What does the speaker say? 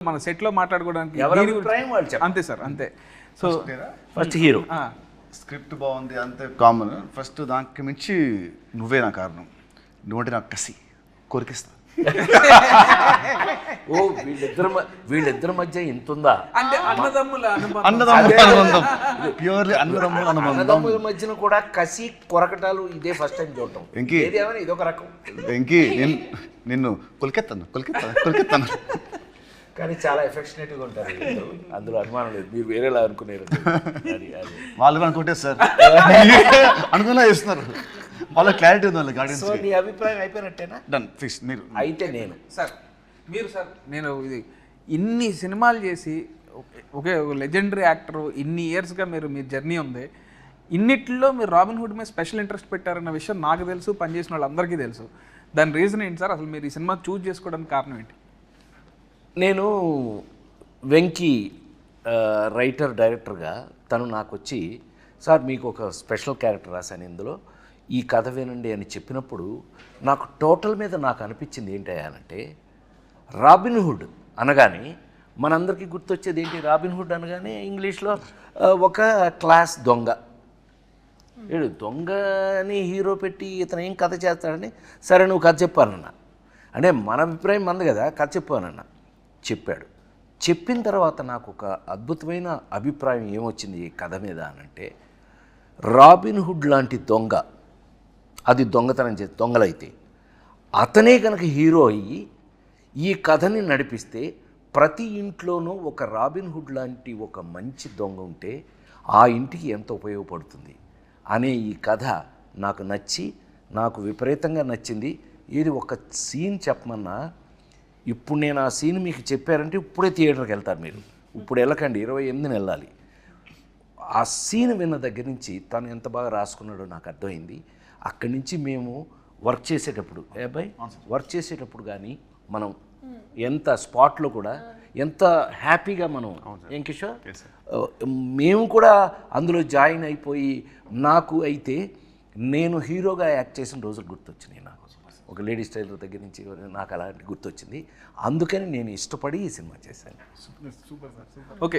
మన సెట్ లో మాట్లాడుకోవడానికి ఎవరి అభిప్రాయం వాళ్ళు చెప్పాలి. అంతే సార్, అంతే. సో ఫస్ట్ హీరో స్క్రిప్ట్ బాగుంది అంతే కామన్. ఫస్ట్ దానికి మించి నువ్వే నా కారణం, నువ్వంటే నాకు కసి కోరికిస్తా. ఓ వీళ్ళిద్దరి మధ్య ఇంత ఉందా? అంటే అన్నదమ్ముల అనుబంధం, ప్యూర్లీ అన్నదమ్ముల అన్నదమ్ముల మధ్యన కూడా కసి కొరకటాలు ఇదే ఫస్ట్ టైం చూడటం. ఏదేమైనా ఇదొక రకం. వెంకీ నిన్ను కొలికెత్తాను కానీ చాలా ఎఫెక్షనేట్గా ఉంటారు వీళ్ళు. అందులో అనుమానం లేదు, మీరు వేరేలా అనుకునేరు. వాళ్ళు అనుకుంటే సార్ అనుకున్నా చేస్తున్నారు, వాళ్ళ క్లారిటీ ఉంది వాళ్ళ గార్డెన్స్. సో నీ అభిప్రాయం అయిపోయినట్టేనా? Done fix. మీరు అయితే నేను సార్, నేను ఇది ఇన్ని సినిమాలు చేసి ఒకే లెజెండరీ యాక్టర్, ఇన్ని ఇయర్స్గా మీ జర్నీ ఉంది. ఇన్నిట్లో మీరు రాబిన్ హుడ్ మీద స్పెషల్ ఇంట్రెస్ట్ పెట్టారన్న విషయం నాకు తెలుసు, పనిచేసిన వాళ్ళందరికీ తెలుసు. దాని రీజన్ ఏంటి సార్? అసలు మీరు ఈ సినిమా చూస్ చేసుకోవడానికి కారణం ఏంటి? నేను వెంకీ రైటర్ డైరెక్టర్గా తను నాకు వచ్చి, సార్ మీకు ఒక స్పెషల్ క్యారెక్టర్ రాశాను ఇందులో, ఈ కథ వినండి అని చెప్పినప్పుడు నాకు టోటల్ మీద నాకు అనిపించింది ఏంటంటే, రాబిన్ హుడ్ అనగానే మనందరికీ గుర్తొచ్చేది ఏంటి? రాబిన్ హుడ్ అనగానే ఇంగ్లీష్లో ఒక క్లాస్ దొంగ. ఏడు దొంగని హీరో పెట్టి ఇతను ఏం కథ చేస్తాడని, సరే నువ్వు కథ చెప్పానన్నా. అంటే మన అభిప్రాయం మంది కదా, కథ చెప్పానన్నా. చెప్పాడు. చెప్పిన తర్వాత నాకు ఒక అద్భుతమైన అభిప్రాయం ఏమొచ్చింది ఈ కథ మీద అనంటే, రాబిన్ హుడ్ లాంటి దొంగ, అది దొంగతనం చేసి దొంగలైతే అతనే కనుక హీరో అయ్యి ఈ కథని నడిపిస్తే, ప్రతి ఇంట్లోనూ ఒక రాబిన్ హుడ్ లాంటి ఒక మంచి దొంగ ఉంటే ఆ ఇంటికి ఎంత ఉపయోగపడుతుంది అనే ఈ కథ నాకు నచ్చి, నాకు విపరీతంగా నచ్చింది. ఇది ఒక సీన్ చెప్పమన్నా, ఇప్పుడు నేను ఆ సీన్ మీకు చెప్పారంటే ఇప్పుడే థియేటర్కి వెళ్తారు మీరు. ఇప్పుడు వెళ్ళకండి, 28ని వెళ్ళాలి. ఆ సీన్ విన్న దగ్గర నుంచి తను ఎంత బాగా రాసుకున్నాడో నాకు అర్థమైంది. అక్కడి నుంచి మేము వర్క్ చేసేటప్పుడు వర్క్ చేసేటప్పుడు కానీ మనం ఎంత స్పాట్లో కూడా ఎంత హ్యాపీగా మనం, ఏం కిషోర్, మేము కూడా అందులో జాయిన్ అయిపోయి, నాకు అయితే నేను హీరోగా యాక్ట్ చేసిన రోజులు గుర్తొచ్చినాయి. నాకు ఒక లేడీ స్టైలర్ దగ్గర నుంచి నాకు అలాంటి గుర్తొచ్చింది. అందుకని నేను ఇష్టపడి ఈ సినిమా చేశాను. ఓకే.